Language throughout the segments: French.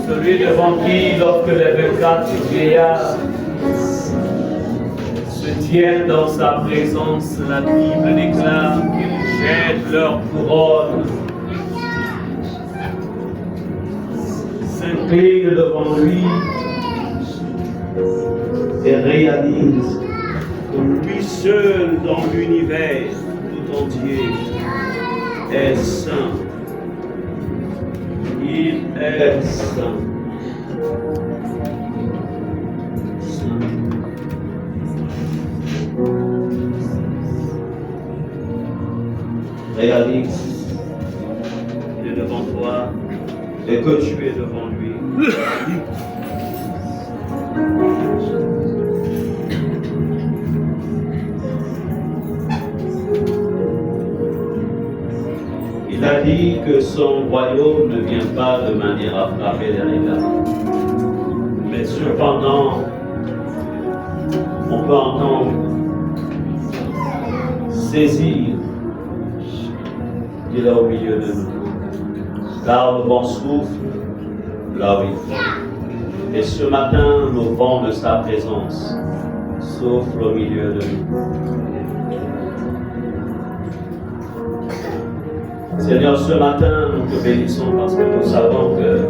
Celui devant qui, lorsque les 24 vieillards se tiennent dans sa présence, la Bible déclare qu'ils jettent leur couronne, s'inclinent devant lui et réalisent que lui seul dans l'univers tout entier est saint. Il est saint. Réalise qu'il est devant toi et que tu es devant lui. Il a dit que son royaume ne vient pas de manière à frapper les regards. Mais cependant, on peut entendre, saisir qu'il est au milieu de nous. Car le vent souffle là où il faut. Et ce matin, le vent de sa présence souffle au milieu de nous. Seigneur, ce matin, nous te bénissons parce que nous savons que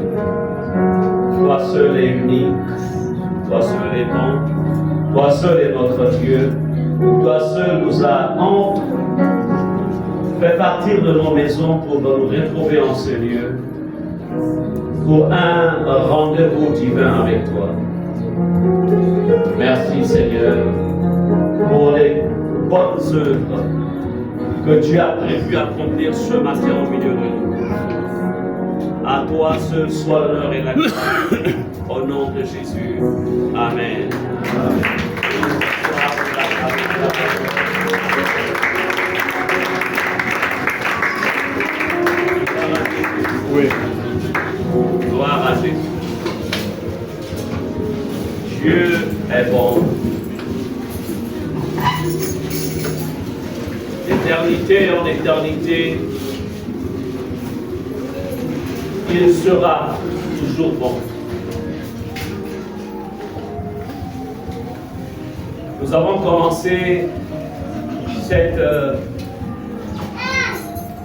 toi seul est unique, toi seul est bon, toi seul est notre Dieu, toi seul nous a fait partir de nos maisons pour nous retrouver en ce lieu, pour un rendez-vous divin avec toi. Merci Seigneur pour les bonnes œuvres que tu as prévu accomplir ce matin au milieu de nous. À toi seul soit l'honneur et la gloire. Au nom de Jésus. Amen. Oui. Gloire à Jésus. Dieu est bon. D'éternité en éternité, il sera toujours bon. Nous avons commencé cette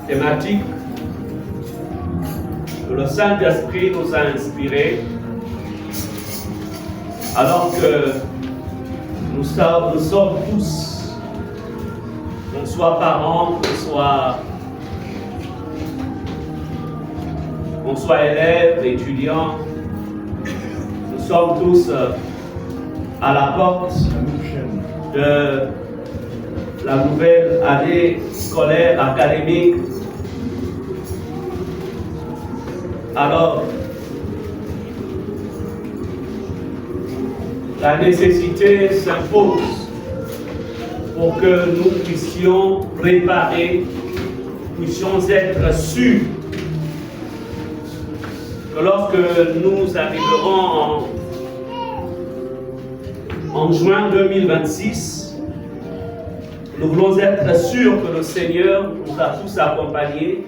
thématique que le Saint-Esprit nous a inspirée alors que nous sommes tous, qu'on soit parents, qu'on soit élèves, étudiants, nous sommes tous à la porte de la nouvelle année scolaire académique. Alors, la nécessité s'impose pour que nous puissions préparer puissions être sûrs que lorsque nous arriverons en juin 2026, nous voulons être sûrs que le Seigneur nous a tous accompagnés.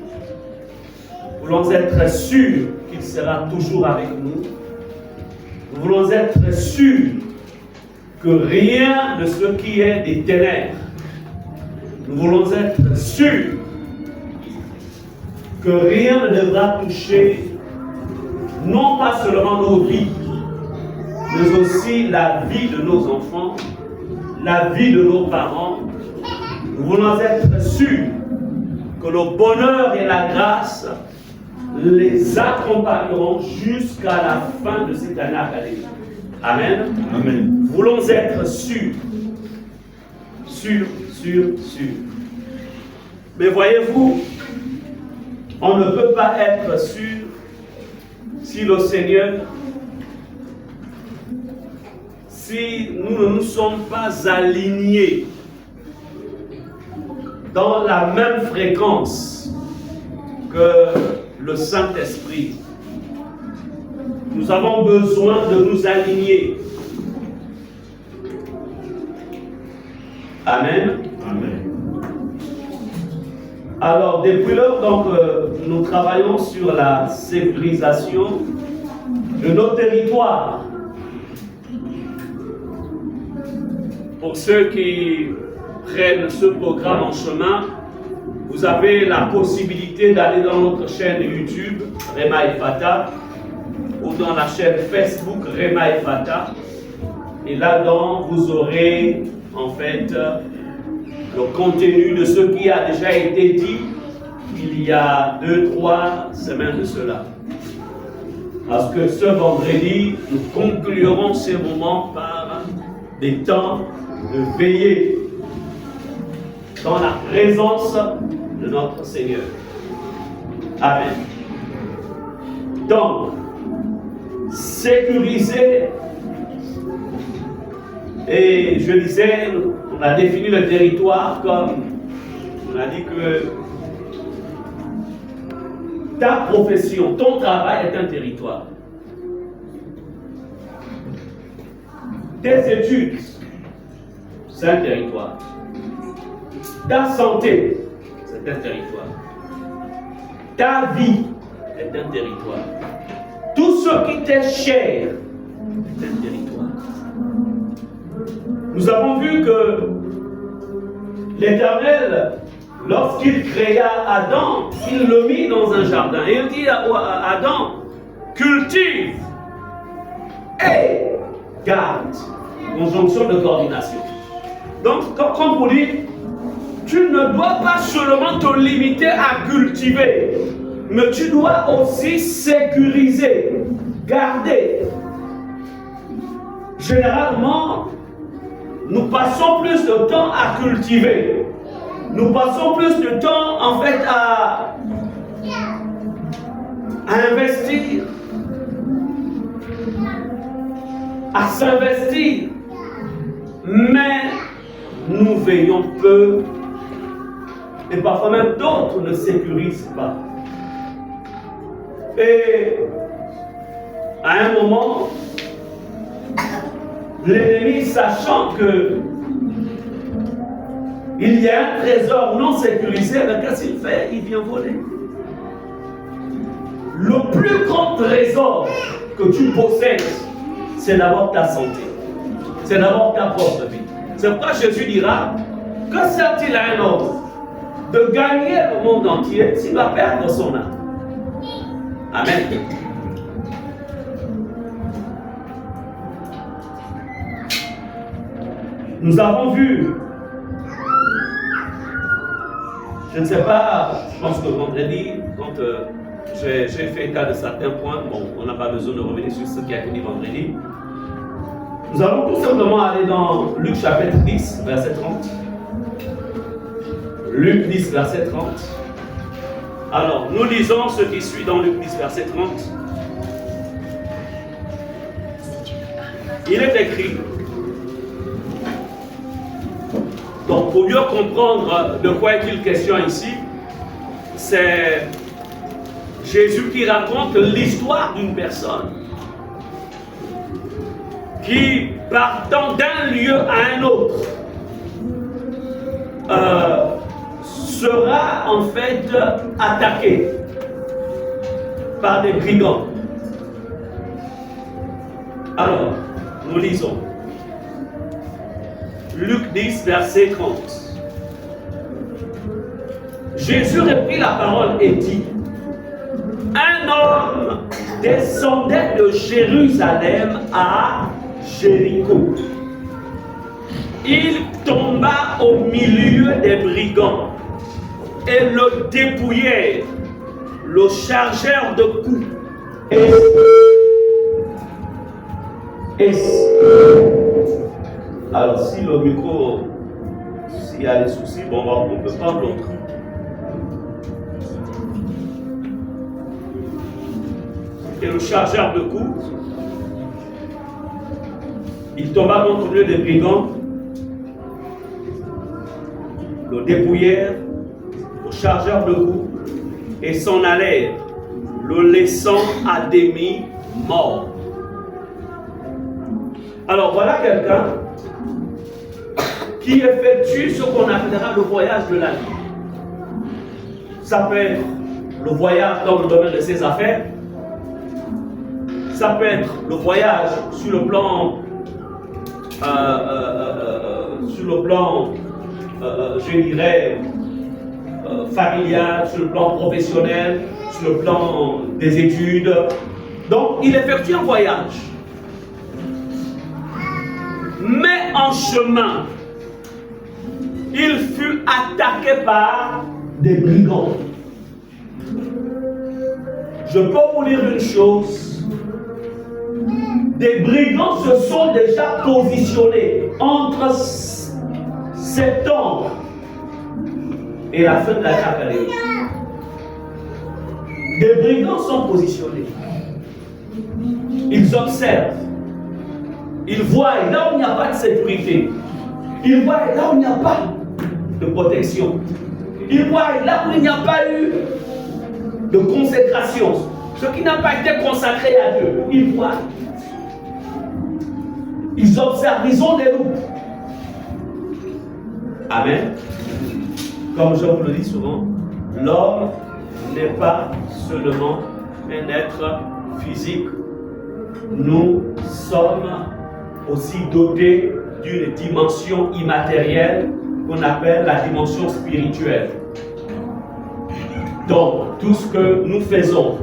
Nous voulons être sûrs qu'il sera toujours avec nous. Nous voulons être sûrs que rien de ce qui est des ténèbres, nous voulons être sûrs que rien ne devra toucher non pas seulement nos vies, mais aussi la vie de nos enfants, la vie de nos parents. Nous voulons être sûrs que le bonheur et la grâce les accompagneront jusqu'à la fin de cette année académique. Amen. Amen. Nous voulons être sûrs. Sûrs. Mais voyez-vous, on ne peut pas être sûr si le Seigneur, si nous ne nous sommes pas alignés dans la même fréquence que le Saint-Esprit. Nous avons besoin de nous aligner. Amen. Amen. Alors, depuis lors, donc, nous travaillons sur la sécurisation de nos territoires. Pour ceux qui prennent ce programme en chemin, vous avez la possibilité d'aller dans notre chaîne YouTube, Rema Ephata, ou dans la chaîne Facebook, Rema Ephata. Et là-dedans, vous aurez en fait le contenu de ce qui a déjà été dit il y a 2-3 semaines de cela. Parce que ce vendredi, nous conclurons ces moments par des temps de veillée dans la présence de notre Seigneur. Amen. Donc, sécuriser, et je disais, on a défini le territoire comme, on a dit que ta profession, ton travail est un territoire. Tes études, c'est un territoire. Ta santé, c'est un territoire. Ta vie est un territoire. Tout ce qui t'est cher est un territoire. Nous avons vu que l'Éternel, lorsqu'il créa Adam, il le mit dans un jardin. Et il dit à Adam, cultive et garde. Conjonction de coordination. Donc, comme vous dites, tu ne dois pas seulement te limiter à cultiver, mais tu dois aussi sécuriser, garder. Généralement, nous passons plus de temps à cultiver. Nous passons plus de temps, en fait, à investir, à s'investir. Mais nous veillons peu et parfois même d'autres ne sécurisent pas. Et à un moment, l'ennemi, sachant que il y a un trésor non sécurisé, qu'est-ce qu'il fait? Il vient voler. Le plus grand trésor que tu possèdes, c'est d'abord ta santé. C'est d'abord ta propre vie. C'est pourquoi Jésus dira, que sert-il à un homme de gagner le monde entier s'il va perdre son âme? Amen. Nous avons vu, je ne sais pas, je pense que vendredi, quand j'ai fait cas de certains points, bon, on n'a pas besoin de revenir sur ce qui a été dit vendredi. Nous allons tout simplement aller dans Luc chapitre 10, verset 30. Luc 10, verset 30. Alors, nous lisons ce qui suit dans Luc 10, verset 30. Il est écrit, donc pour mieux comprendre de quoi est-il question ici, c'est Jésus qui raconte l'histoire d'une personne qui, partant d'un lieu à un autre, sera en fait attaqué par des brigands. Alors, nous lisons Luc 10, verset 30. Jésus reprit la parole et dit: un homme descendait de Jérusalem à Jéricho. Il tomba au milieu des brigands et le dépouillèrent, le chargèrent de coups. Alors, si le micro, s'il y a des soucis, bon, on peut prendre l'autre. Et le chargeur de coups, il tomba donc au milieu des brigands, le dépouillèrent, le chargeur de coups, et s'en allèrent, le laissant à demi mort. Alors voilà quelqu'un qui effectue ce qu'on appellera le voyage de la vie. Ça peut être le voyage dans le domaine de ses affaires. Ça peut être le voyage sur le plan, je dirais, familial, sur le plan professionnel, sur le plan des études. Donc, il effectue un voyage. Mais en chemin, il fut attaqué par des brigands. Je peux vous dire une chose. Des brigands se sont déjà positionnés entre septembre et la fin de la carrière. Des brigands sont positionnés. Ils observent. Ils voient là où il n'y a pas de sécurité. Ils voient là où il n'y a pas de protection. Ils voient là où il n'y a pas eu de consécration. Ce qui n'a pas été consacré à Dieu. Ils voient. Ils observent, ils ont des loupes. Amen. Comme je vous le dis souvent, l'homme n'est pas seulement un être physique. Nous sommes aussi dotés d'une dimension immatérielle qu'on appelle la dimension spirituelle. Donc, tout ce que nous faisons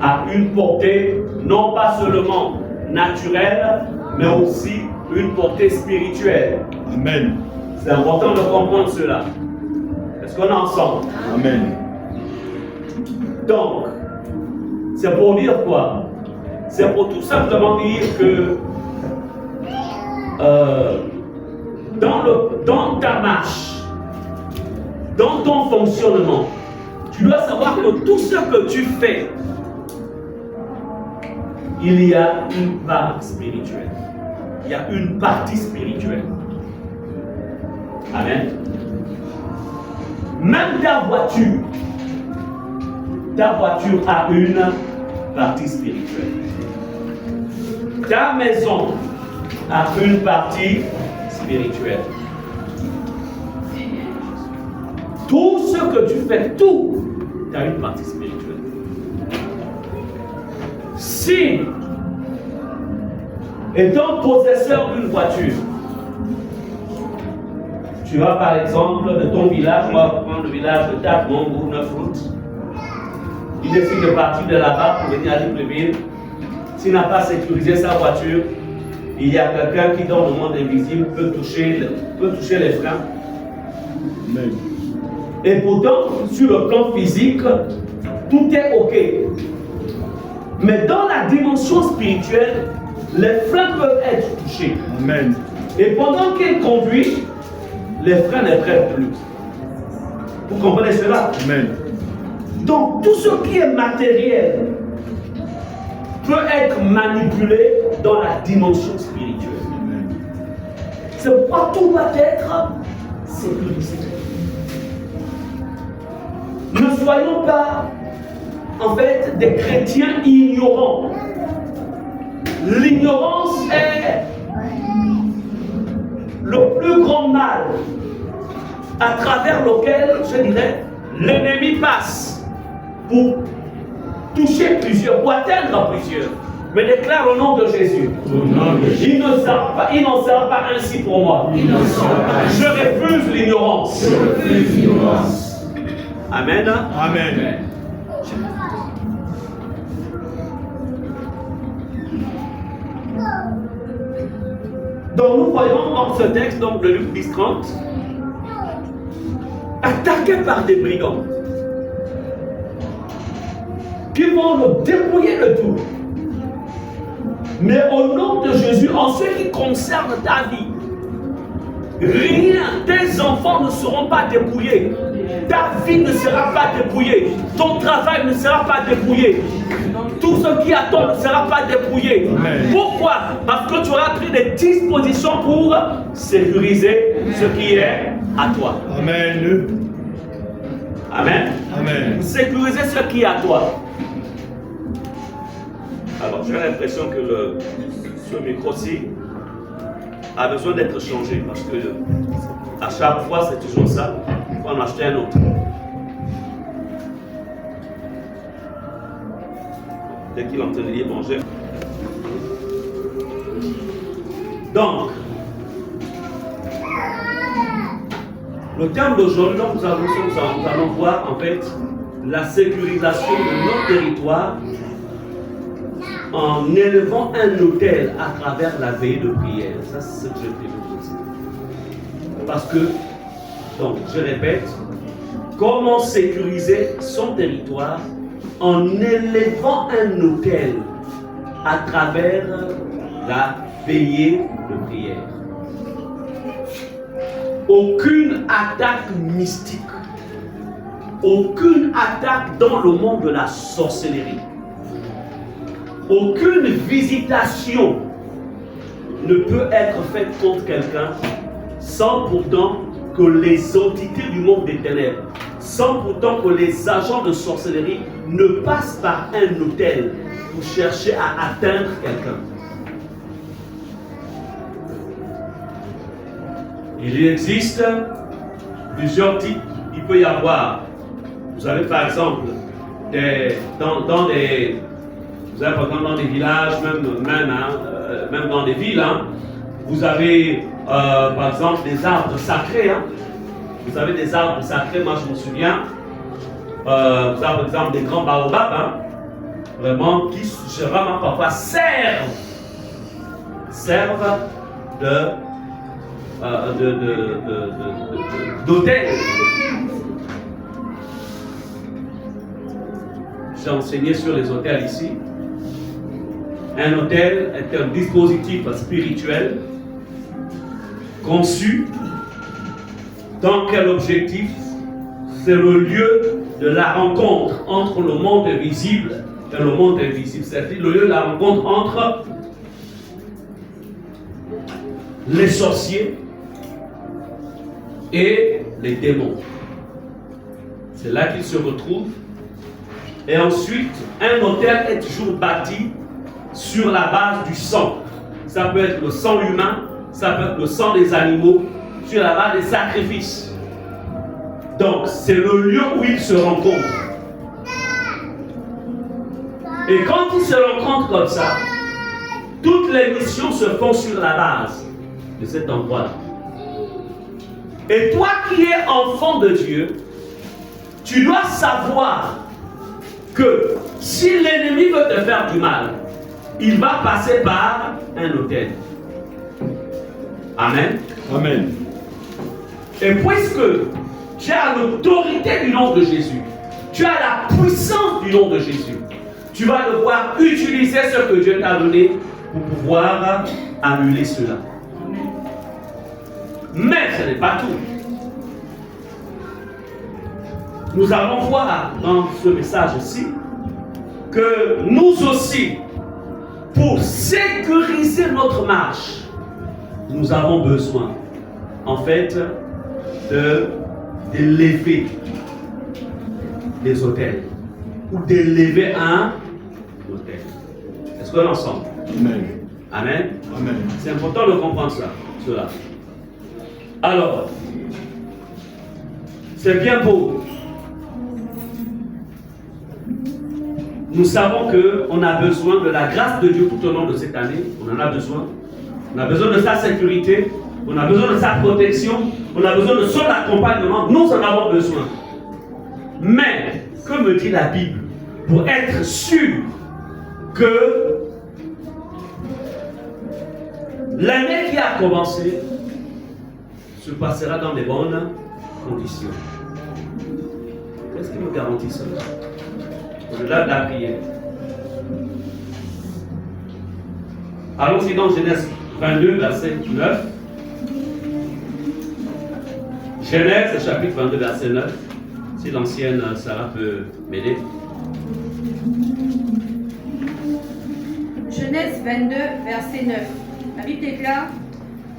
a une portée non pas seulement naturelle, mais aussi une portée spirituelle. Amen. C'est important de comprendre cela. Est-ce qu'on est ensemble? Amen. Donc, c'est pour dire quoi? C'est pour tout simplement dire que dans ta marche, dans ton fonctionnement, tu dois savoir que tout ce que tu fais, il y a une part spirituelle. Il y a une partie spirituelle. Amen. Même ta voiture a une partie spirituelle. Ta maison a une partie spirituelle. Tout ce que tu fais, tout, tu as une partie spirituelle. Si, étant possesseur d'une voiture, tu vas par exemple de ton village, on va prendre le village de Tabong ou 9 routes, il décide de partir de là-bas pour venir à Libreville. S'il n'a pas sécurisé sa voiture, il y a quelqu'un qui dans le monde invisible peut toucher les freins. Amen. Et pourtant, sur le plan physique, tout est OK. Mais dans la dimension spirituelle, les freins peuvent être touchés. Amen. Et pendant qu'il conduit, les freins ne prennent plus. Vous comprenez cela? Amen. Donc, tout ce qui est matériel peut être manipulé dans la dimension spirituelle. C'est pourquoi tout doit être sécurisé. Ne soyons pas, en fait, des chrétiens ignorants. L'ignorance est le plus grand mal à travers lequel, je dirais, l'ennemi passe pour toucher plusieurs, pour atteindre plusieurs. Mais déclare au nom de Jésus. Il n'en sera pas ainsi pour moi. Je refuse l'ignorance. Amen. Amen. Donc nous voyons dans ce texte, donc de Luc 10:30, attaqué par des brigands qui vont le dépouiller de tout. Mais au nom de Jésus, en ce qui concerne ta vie, rien, tes enfants ne seront pas dépouillés. Ta vie ne sera pas dépouillée. Ton travail ne sera pas dépouillé. Tout ce qui attend ne sera pas dépouillé. Amen. Pourquoi? Parce que tu auras pris des dispositions pour sécuriser ce qui est à toi. Amen. Amen. Amen. Sécuriser ce qui est à toi. Alors, j'ai l'impression que ce micro-ci a besoin d'être changé parce que à chaque fois, c'est toujours ça. Il faut en acheter un autre. Dès qu'il entend lire, manger. Donc, le terme d'aujourd'hui, nous allons voir en fait la sécurisation de notre territoire en élevant un autel à travers la veille de prière. Ça, c'est ce que je vais vous dire. Parce que, donc, je répète, comment sécuriser son territoire en élevant un autel à travers la veillée de prière. Aucune attaque mystique, aucune attaque dans le monde de la sorcellerie, aucune visitation ne peut être faite contre quelqu'un sans pourtant que les entités du monde des ténèbres, sans pourtant que les agents de sorcellerie ne passent par un autel pour chercher à atteindre quelqu'un. Il existe plusieurs types. Il peut y avoir, vous avez par exemple, dans des villages, même dans des villes, vous avez par exemple des arbres sacrés. Vous avez des arbres sacrés, moi je me souviens, vous avez par exemple des grands baobabs, vraiment, qui généralement parfois servent d'hôtel. J'ai enseigné sur les hôtels ici. Un hôtel est un dispositif spirituel conçu dans quel objectif? C'est le lieu de la rencontre entre le monde visible et le monde invisible. C'est-à-dire le lieu de la rencontre entre les sorciers et les démons. C'est là qu'ils se retrouvent. Et ensuite, un hôtel est toujours bâti sur la base du sang. Ça peut être le sang humain, ça peut être le sang des animaux, sur la base des sacrifices. Donc, c'est le lieu où ils se rencontrent. Et quand ils se rencontrent comme ça, toutes les missions se font sur la base de cet endroit-là. Et toi qui es enfant de Dieu, tu dois savoir que si l'ennemi veut te faire du mal, il va passer par un autel. Amen. Amen. Et puisque tu as l'autorité du nom de Jésus, tu as la puissance du nom de Jésus, tu vas devoir utiliser ce que Dieu t'a donné pour pouvoir annuler cela. Mais ce n'est pas tout. Nous allons voir dans ce message-ci que nous aussi, pour sécuriser notre marche, nous avons besoin, en fait, d'élever des autels ou d'élever un autel. Est-ce qu'on est ensemble? Amen. Amen. Amen. C'est important de comprendre cela. Alors, c'est bien beau. Nous savons qu'on a besoin de la grâce de Dieu tout au long de cette année. On en a besoin. On a besoin de sa sécurité. On a besoin de sa protection. On a besoin de son accompagnement. Nous en avons besoin. Mais, que me dit la Bible? Pour être sûr que l'année qui a commencé se passera dans de bonnes conditions. Qu'est-ce qui nous garantit cela? Au-delà de la prière. Allons-y dans Genèse 22, verset 9. Genèse, chapitre 22, verset 9. Si l'ancienne Sarah peut m'aider. Genèse 22, verset 9. La Bible déclare: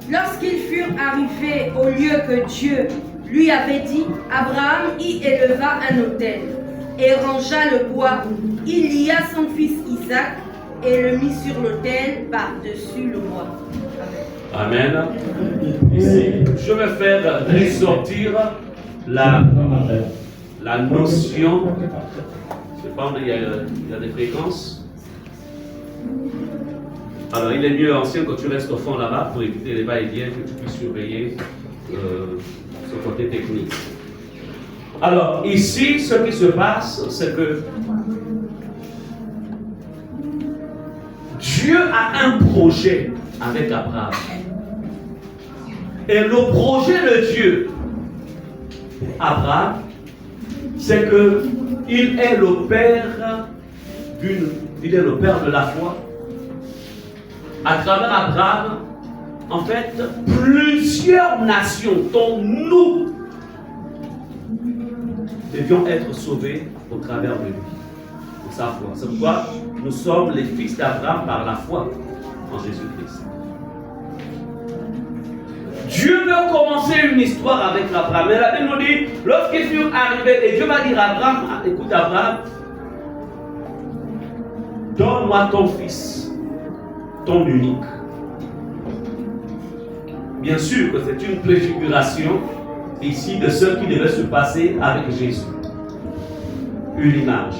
lorsqu'ils furent arrivés au lieu que Dieu lui avait dit, Abraham y éleva un autel et rangea le bois. Il lia son fils Isaac et le mit sur l'autel par-dessus le bois. Amen. Ici, je vais faire ressortir la notion. Je sais pas, il y a des fréquences. Alors, il est mieux ancien que tu restes au fond là-bas pour éviter les va-et-vient, que tu puisses surveiller ce côté technique. Alors, ici, ce qui se passe, c'est que Dieu a un projet avec Abraham. Et le projet de Dieu pour Abraham, c'est qu'il est le père de la foi. À travers Abraham, en fait, plusieurs nations, dont nous, devions être sauvés au travers de lui, de sa foi. C'est pourquoi nous sommes les fils d'Abraham par la foi en Jésus-Christ. Dieu veut commencer une histoire avec Abraham. Et la Bible nous dit, lorsqu'ils furent arrivés, et Dieu va dire à Abraham, écoute Abraham, donne-moi ton fils, ton unique. Bien sûr que c'est une préfiguration ici de ce qui devait se passer avec Jésus. Une image.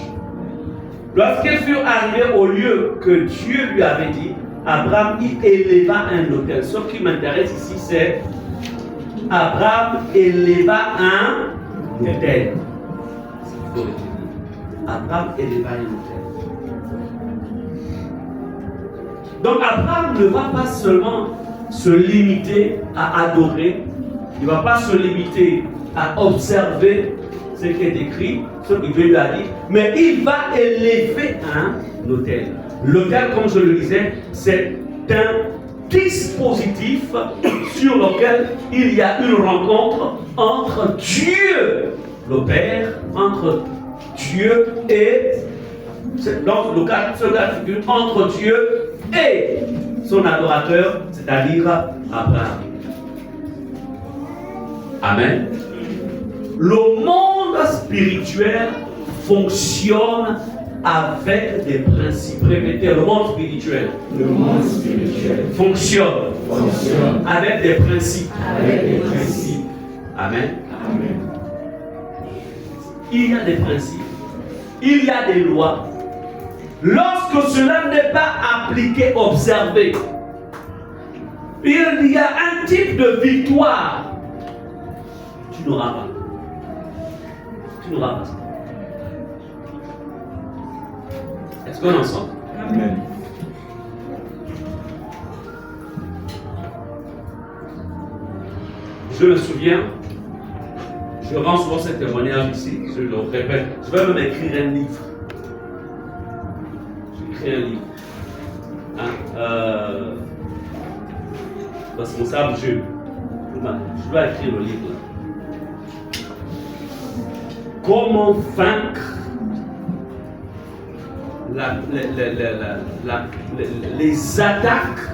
Lorsqu'ils furent arrivés au lieu que Dieu lui avait dit, Abraham y éleva un autel. Ce qui m'intéresse ici, c'est Abraham éleva un autel. Abraham éleva un autel. Donc Abraham ne va pas seulement se limiter à adorer, il ne va pas se limiter à observer ce qui est écrit, ce que Dieu lui a dit, mais il va élever un autel. L'autel, comme je le disais, c'est un dispositif sur lequel il y a une rencontre entre Dieu, le Père, entre Dieu et, donc le cas de figure, entre Dieu et son adorateur, c'est-à-dire Abraham. Amen. Le monde spirituel fonctionne avec des principes. Répétez, le monde spirituel. Le monde spirituel Fonctionne avec des principes. Amen. Amen. Il y a des principes. Il y a des lois. Lorsque cela n'est pas appliqué, observé, il y a un type de victoire. Tu n'auras pas. Tu n'auras pas. Est-ce qu'on est ensemble? Amen. Je me souviens, je rends souvent ce témoignage ici, je le répète, je vais même écrire un livre. J'écris un livre. Responsable jeune. Je dois écrire le livre. Comment vaincre les attaques